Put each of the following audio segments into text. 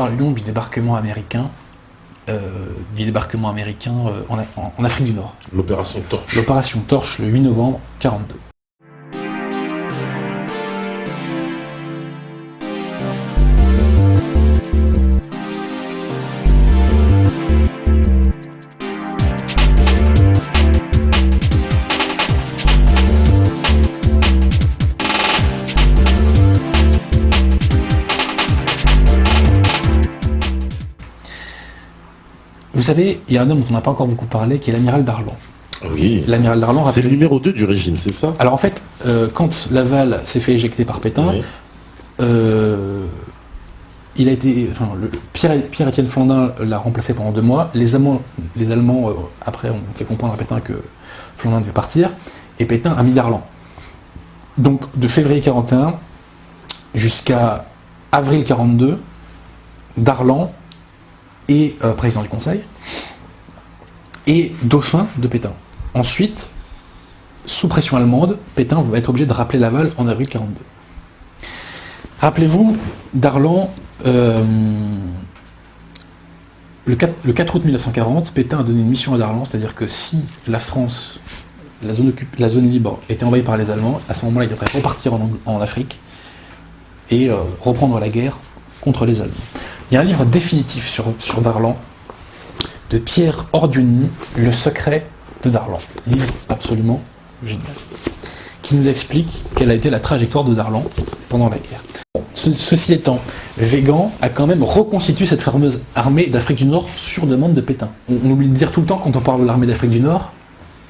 parlions du débarquement américain, en Afrique du Nord. L'opération Torche. L'opération Torche, le 8 novembre 1942. Vous savez, il y a un homme dont on n'a pas encore beaucoup parlé, qui est l'amiral Darlan. Oui. L'amiral Darlan... C'est le numéro 2 du régime, c'est ça? Alors en fait, quand Laval s'est fait éjecter par Pétain, Oui. il a été... Enfin, Pierre-Étienne Flandin l'a remplacé pendant 2 mois. Les Allemands après, ont fait comprendre à Pétain que Flandin devait partir, et Pétain a mis Darlan. Donc, de février 1941 jusqu'à avril 1942, Darlan est président du Conseil et dauphin de Pétain. Ensuite, sous pression allemande, Pétain va être obligé de rappeler Laval en avril 1942. Rappelez-vous, Darlan, le 4 août 1940, Pétain a donné une mission à Darlan, c'est-à-dire que si la France, la zone libre, était envahie par les Allemands, à ce moment-là, il devrait repartir en Afrique et reprendre la guerre contre les Allemands. Il y a un livre définitif sur Darlan, de Pierre Ordioni, Le secret de Darlan. Livre absolument génial, qui nous explique quelle a été la trajectoire de Darlan pendant la guerre. Bon, ceci étant, Weygand a quand même reconstitué cette fameuse armée d'Afrique du Nord sur demande de Pétain. On oublie de dire tout le temps, quand on parle de l'armée d'Afrique du Nord,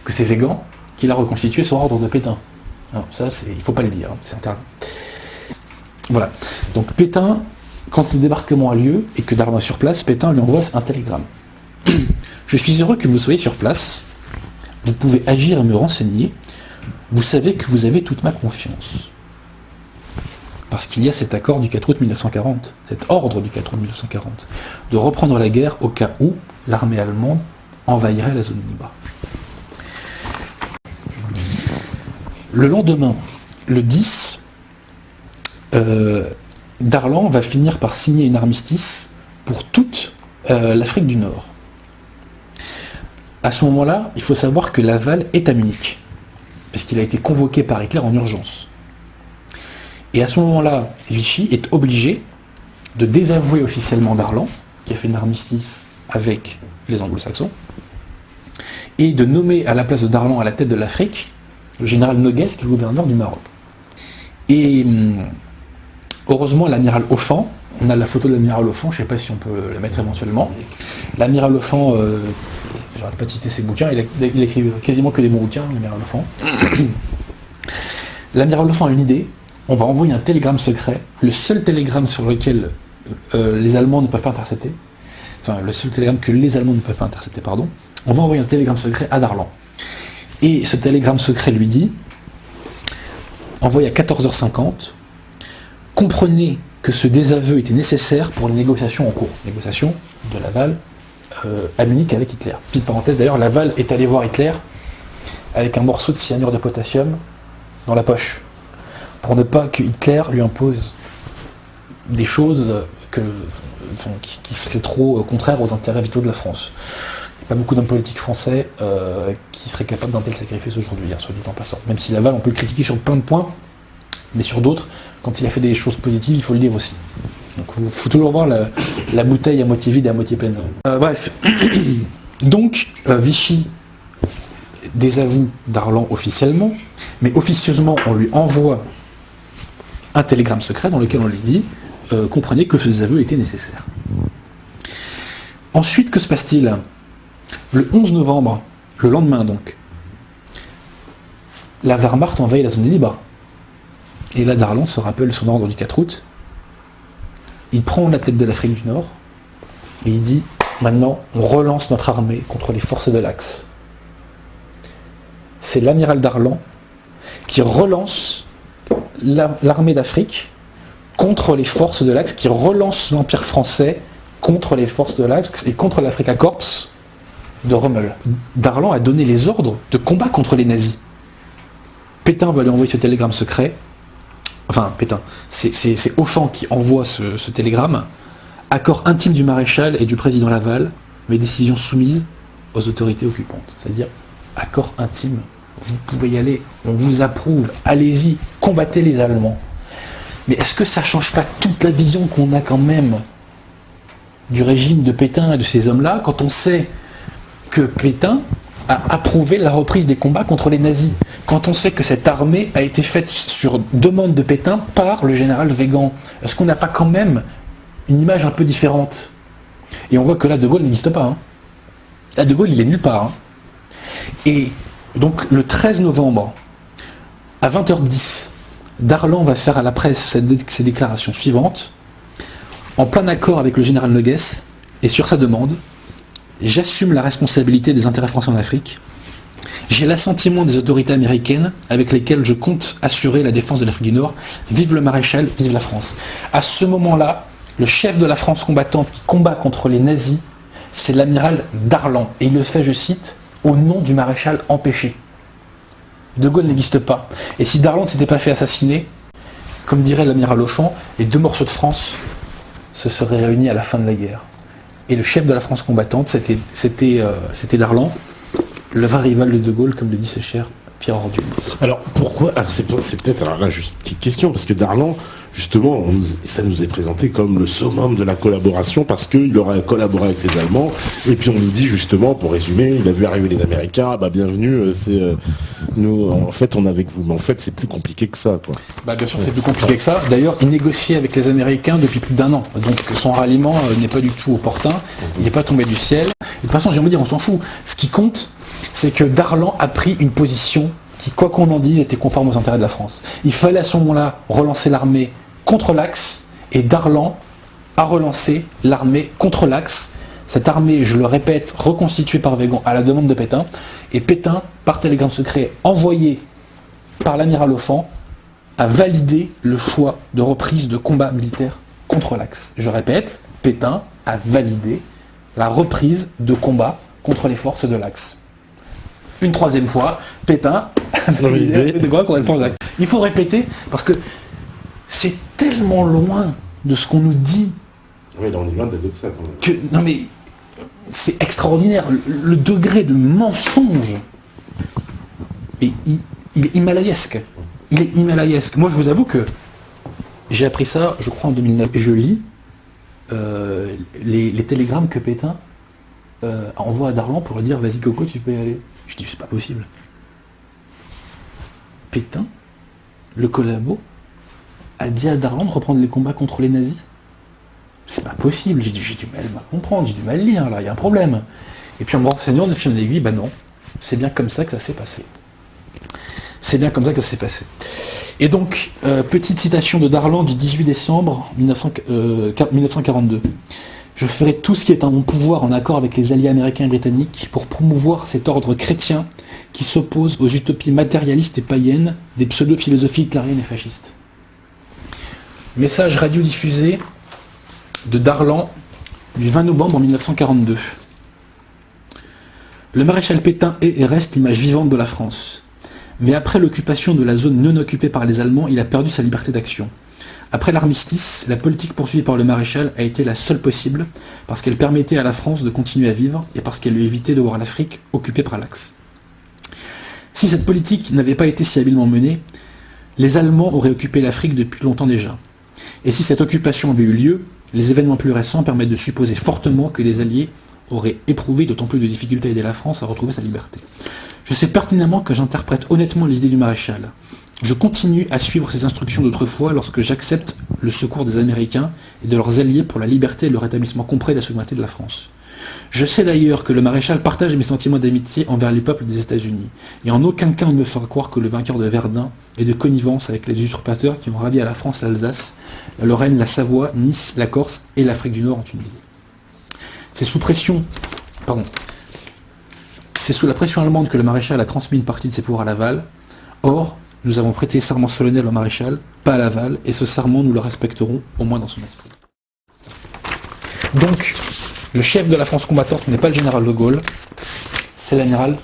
que c'est Weygand qui l'a reconstitué sur ordre de Pétain. Alors, ça, il ne faut pas le dire, hein, c'est interdit. Voilà. Donc Pétain, quand le débarquement a lieu et que Darlan est sur place, Pétain lui envoie un télégramme. Je suis heureux que vous soyez sur place. Vous pouvez agir et me renseigner. Vous savez que vous avez toute ma confiance. Parce qu'il y a cet accord du 4 août 1940, cet ordre du 4 août 1940, de reprendre la guerre au cas où l'armée allemande envahirait la zone libre. Le lendemain, le 10, Darlan va finir par signer une armistice pour toute l'Afrique du Nord. À ce moment-là, il faut savoir que Laval est à Munich, parce qu'il a été convoqué par Hitler en urgence. Et à ce moment-là, Vichy est obligé de désavouer officiellement Darlan, qui a fait une armistice avec les Anglo-Saxons, et de nommer à la place de Darlan à la tête de l'Afrique le général Noguès, qui est le gouverneur du Maroc. Et heureusement, l'amiral Offand, on a la photo de l'amiral Offand, je ne sais pas si on peut la mettre éventuellement. L'amiral Offand, j'arrête pas de citer ses bouquins, il écrit quasiment que des bons bouquins, l'amiral Offand. L'amiral Offand a une idée, on va envoyer un télégramme secret, le seul télégramme sur lequel les Allemands ne peuvent pas intercepter, enfin le seul télégramme que les Allemands ne peuvent pas intercepter, pardon, on va envoyer un télégramme secret à Darlan. Et ce télégramme secret lui dit, envoyé à 14h50, comprenez que ce désaveu était nécessaire pour les négociations en cours. Négociations de Laval à Munich avec Hitler. Petite parenthèse d'ailleurs, Laval est allé voir Hitler avec un morceau de cyanure de potassium dans la poche, pour ne pas que Hitler lui impose des choses qui seraient trop contraires aux intérêts vitaux de la France. Il n'y a pas beaucoup d'hommes politiques français qui seraient capables d'un tel sacrifice aujourd'hui, hein, soit dit en passant. Même si Laval, on peut le critiquer sur plein de points, mais sur d'autres, quand il a fait des choses positives, il faut le dire aussi. Donc il faut toujours voir la bouteille à moitié vide et à moitié pleine. Bref, donc Vichy désavoue Darlan officiellement, mais officieusement on lui envoie un télégramme secret dans lequel on lui dit comprenez que ce désaveu était nécessaire. Ensuite, que se passe-t-il? Le 11 novembre, le lendemain donc, la Wehrmacht envahit la zone libre. Et là, Darlan se rappelle son ordre du 4 août. Il prend la tête de l'Afrique du Nord et il dit maintenant, on relance notre armée contre les forces de l'Axe. C'est l'amiral Darlan qui relance l'armée d'Afrique contre les forces de l'Axe, qui relance l'Empire français contre les forces de l'Axe et contre l'Africa Corps de Rommel. Darlan a donné les ordres de combat contre les nazis. Pétain va lui envoyer ce télégramme secret. Enfin, Pétain, c'est Offand qui envoie ce télégramme Accord intime du maréchal et du président Laval, mais décision soumise aux autorités occupantes. C'est-à-dire, accord intime, vous pouvez y aller, on vous approuve, allez-y, combattez les Allemands. Mais est-ce que ça ne change pas toute la vision qu'on a quand même du régime de Pétain et de ces hommes-là, quand on sait que Pétain a approuvé la reprise des combats contre les nazis, quand on sait que cette armée a été faite sur demande de Pétain par le général Weygand? Est-ce qu'on n'a pas quand même une image un peu différente? Et on voit que là, De Gaulle n'existe pas. Là, De Gaulle, il est nulle part. Et donc, le 13 novembre, à 20h10, Darlan va faire à la presse ses déclarations suivantes. En plein accord avec le général Noguès, et sur sa demande, j'assume la responsabilité des intérêts français en Afrique. J'ai l'assentiment des autorités américaines avec lesquelles je compte assurer la défense de l'Afrique du Nord. Vive le maréchal, vive la France. À ce moment-là, le chef de la France combattante qui combat contre les nazis, c'est l'amiral Darlan. Et il le fait, je cite, au nom du maréchal empêché. De Gaulle n'existe pas. Et si Darlan ne s'était pas fait assassiner, comme dirait l'amiral Offand, les deux morceaux de France se seraient réunis à la fin de la guerre. Et le chef de la France combattante, c'était Darlan, le vrai rival de De Gaulle, comme le dit ce cher Pierre Ordu. Alors pourquoi? Alors c'est peut-être alors là juste une petite question, parce que Darlan, justement, ça nous est présenté comme le summum de la collaboration, parce qu'il aurait collaboré avec les Allemands, et puis on nous dit justement, pour résumer, il a vu arriver les Américains, bah bienvenue, nous, en fait on est avec vous, mais en fait c'est plus compliqué que ça, quoi. Bah bien sûr c'est plus compliqué que ça. D'ailleurs il négociait avec les Américains depuis plus d'1 an, donc son ralliement n'est pas du tout opportun, il n'est pas tombé du ciel. Et de toute façon j'ai envie de dire, on s'en fout. Ce qui compte, c'est que Darlan a pris une position qui, quoi qu'on en dise, était conforme aux intérêts de la France. Il fallait à ce moment-là relancer l'armée contre l'Axe, et Darlan a relancé l'armée contre l'Axe. Cette armée, je le répète, reconstituée par Weygand à la demande de Pétain, et Pétain, par télégramme secret envoyé par l'amiral Offand, a validé le choix de reprise de combat militaire contre l'Axe. Je répète, Pétain a validé la reprise de combat contre les forces de l'Axe. Une troisième fois, Pétain a validé des combats contre les forces de l'Axe. Il faut répéter, parce que c'est tellement loin de ce qu'on nous dit. Oui, là on est loin de ça quand même. Que, non mais, c'est extraordinaire. Le degré de mensonge, et il est himalayesque. Il est himalayesque. Moi, je vous avoue que j'ai appris ça, je crois, en 2009. Et je lis les télégrammes que Pétain envoie à Darlan pour lui dire « Vas-y, Coco, tu peux y aller ». Je dis « C'est pas possible ». Pétain, le collabo, a dit à Darlan de reprendre les combats contre les nazis. C'est pas possible. J'ai du mal à comprendre, j'ai du mal à lire, là, il y a un problème. Et puis en me renseignant de fil en aiguille, bah non, c'est bien comme ça que ça s'est passé. C'est bien comme ça que ça s'est passé. Et donc, petite citation de Darlan du 18 décembre 1942. Je ferai tout ce qui est en mon pouvoir en accord avec les alliés américains et britanniques pour promouvoir cet ordre chrétien qui s'oppose aux utopies matérialistes et païennes des pseudo-philosophies hitlériennes et fascistes. Message radiodiffusé de Darlan du 20 novembre 1942. Le maréchal Pétain est et reste l'image vivante de la France. Mais après l'occupation de la zone non occupée par les Allemands, il a perdu sa liberté d'action. Après l'armistice, la politique poursuivie par le maréchal a été la seule possible, parce qu'elle permettait à la France de continuer à vivre, et parce qu'elle lui évitait de voir l'Afrique occupée par l'Axe. Si cette politique n'avait pas été si habilement menée, les Allemands auraient occupé l'Afrique depuis longtemps déjà. Et si cette occupation avait eu lieu, les événements plus récents permettent de supposer fortement que les Alliés auraient éprouvé d'autant plus de difficultés à aider la France à retrouver sa liberté. Je sais pertinemment que j'interprète honnêtement les idées du maréchal. Je continue à suivre ses instructions d'autrefois lorsque j'accepte le secours des Américains et de leurs alliés pour la liberté et le rétablissement complet de la souveraineté de la France. Je sais d'ailleurs que le maréchal partage mes sentiments d'amitié envers les peuples des États-Unis, et en aucun cas on ne me fera croire que le vainqueur de Verdun est de connivence avec les usurpateurs qui ont ravi à la France l'Alsace, la Lorraine, la Savoie, Nice, la Corse et l'Afrique du Nord en Tunisie. C'est sous la pression allemande que le maréchal a transmis une partie de ses pouvoirs à Laval. Or, nous avons prêté serment solennel au maréchal, pas à Laval, et ce serment nous le respecterons, au moins dans son esprit. Donc, le chef de la France combattante n'est pas le général de Gaulle, c'est l'amiral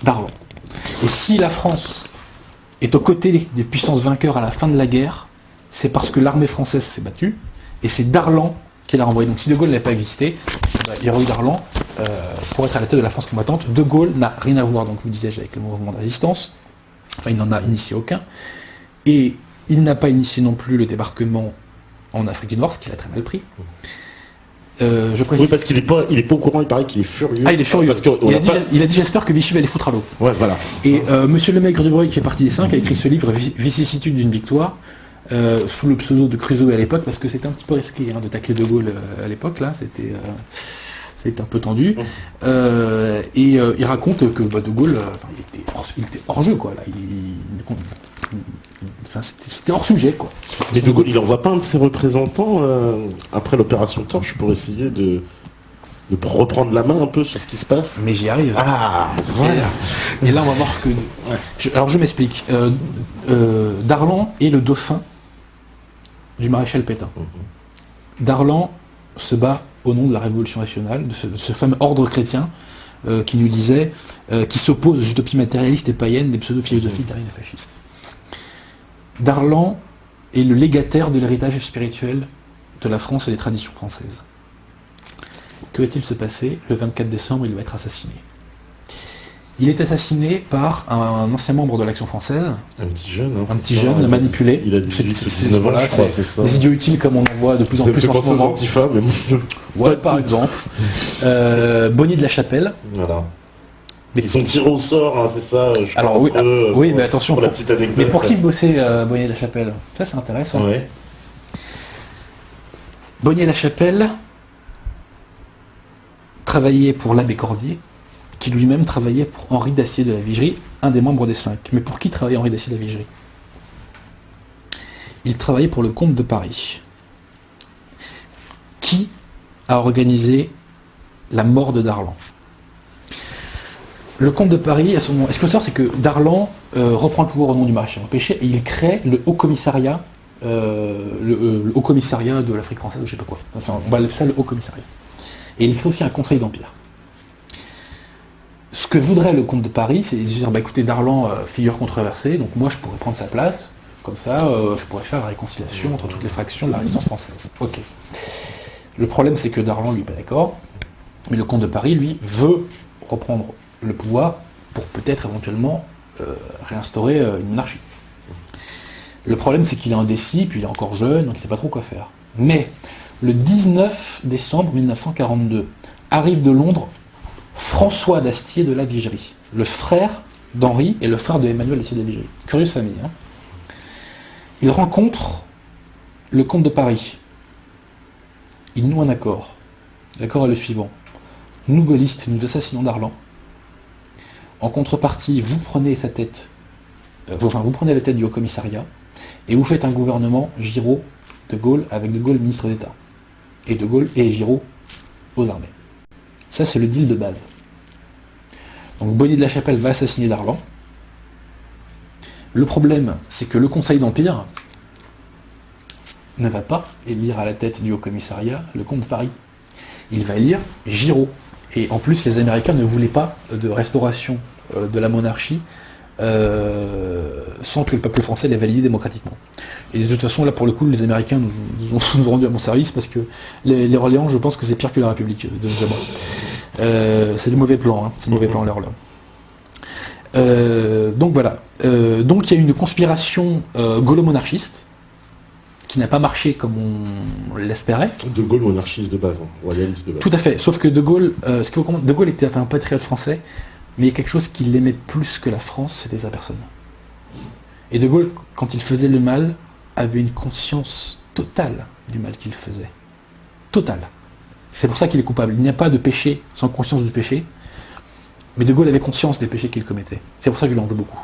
Darlan. Et si la France est aux côtés des puissances vainqueurs à la fin de la guerre, c'est parce que l'armée française s'est battue, et c'est Darlan qu'il a renvoyé. Donc si De Gaulle n'avait pas existé, il y aurait eu Darlan pour être à la tête de la France combattante. De Gaulle n'a rien à voir, donc je vous disais, avec le mouvement de résistance. Enfin, il n'en a initié aucun. Et il n'a pas initié non plus le débarquement en Afrique du Nord, ce qu'il a très mal pris. Oui, parce qu'il est pas au courant, il paraît qu'il est furieux. Ah, il est furieux. Parce que il a dit j'espère que Vichy va les foutre à l'eau. Ouais, voilà. Et Monsieur Lemaigre-Dubreuil, qui fait partie des 5, a écrit ce livre Vicissitude d'une victoire, sous le pseudo de Crusoe à l'époque, parce que c'était un petit peu risqué de tacler De Gaulle à l'époque, là, c'était un peu tendu. Il raconte que De Gaulle, il était hors jeu, quoi. Là. C'était hors sujet, quoi. Et De Gaulle, il envoie pas un de ses représentants après l'opération Torche pour essayer de reprendre la main un peu sur ce qui se passe. Mais j'y arrive. Ah, voilà. Et là, on va voir que... Alors, je m'explique. Darlan est le dauphin du maréchal Pétain. Darlan se bat au nom de la Révolution nationale, de ce fameux ordre chrétien qui nous disait, qui s'oppose aux utopies matérialistes et païennes des pseudo-philosophies italiennes et fascistes. Darlan est le légataire de l'héritage spirituel de la France et des traditions françaises. Que va-t-il se passer? Le 24 décembre, il va être assassiné. Il est assassiné par un ancien membre de l'Action française. Un petit jeune. Hein, un petit jeune manipulé. Il a 19 ans, c'est ça. Des idiots utiles comme on en voit de plus en plus en ce moment. Antifa, mais ouais, par exemple. Bonnier de la Chapelle. Voilà. Ils sont tirés au sort, hein, c'est ça. Alors oui, mais attention. Pour la petite anecdote. Mais pour qui bossait Bonnier de la Chapelle? Ça, c'est intéressant. Ouais. Bonnier de la Chapelle travaillait pour l'abbé Cordier, qui lui-même travaillait pour Henri d'Acier de la Vigerie, un des membres des 5. Mais pour qui travaillait Henri d'Acier de la Vigerie? Il travaillait pour le comte de Paris. Qui a organisé la mort de Darlan? Le comte de Paris, à son moment... Ce qu'il faut savoir, c'est que Darlan reprend le pouvoir au nom du maréchal Pétain et il crée le Haut Commissariat, le Haut Commissariat de l'Afrique française, ou je sais pas quoi. Enfin, on va l'appeler ça le Haut Commissariat. Et il crée aussi un Conseil d'Empire. Ce que voudrait le comte de Paris, c'est dire, bah écoutez, Darlan, figure controversée, donc moi je pourrais prendre sa place, comme ça je pourrais faire la réconciliation entre toutes les fractions de la résistance française. Ok. Le problème, c'est que Darlan, lui, n'est pas d'accord, mais le comte de Paris, lui, veut reprendre le pouvoir pour peut-être éventuellement réinstaurer une monarchie. Le problème, c'est qu'il est indécis, puis il est encore jeune, donc il ne sait pas trop quoi faire. Mais le 19 décembre 1942, arrive de Londres François d'Astier de la Vigerie, le frère d'Henri et le frère de Emmanuel d'Astier de la Vigerie. Curieuse famille. Hein. Il rencontre le comte de Paris. Il noue un accord. L'accord est le suivant. Nous, gaullistes, nous assassinons Darlan. En contrepartie, vous prenez sa tête, vous prenez la tête du Haut-Commissariat, et vous faites un gouvernement Giraud, De Gaulle, avec De Gaulle ministre d'État. Et De Gaulle et Giraud aux armées. Ça, c'est le deal de base. Donc Bonnier de la Chapelle va assassiner Darlan. Le problème, c'est que le Conseil d'Empire ne va pas élire à la tête du Haut-Commissariat le comte de Paris. Il va élire Giraud. Et en plus, les Américains ne voulaient pas de restauration de la monarchie sans que le peuple français l'ait validé démocratiquement. Et de toute façon, là, pour le coup, les Américains nous ont rendu à bon service parce que les Orléans, je pense que c'est pire que la République de nos amis. C'est le mauvais plan, hein. C'est le mauvais plan, les Orléans. Donc voilà. Donc il y a une conspiration gaulo-monarchiste qui n'a pas marché comme on l'espérait. De Gaulle monarchiste de base, hein, royaliste de base. Tout à fait, sauf que De Gaulle, De Gaulle était un patriote français, mais il y a quelque chose qui l'aimait plus que la France, c'était sa personne. Et De Gaulle, quand il faisait le mal, avait une conscience totale du mal qu'il faisait. Totale. C'est pour ça qu'il est coupable. Il n'y a pas de péché sans conscience du péché, mais De Gaulle avait conscience des péchés qu'il commettait. C'est pour ça que je l'en veux beaucoup.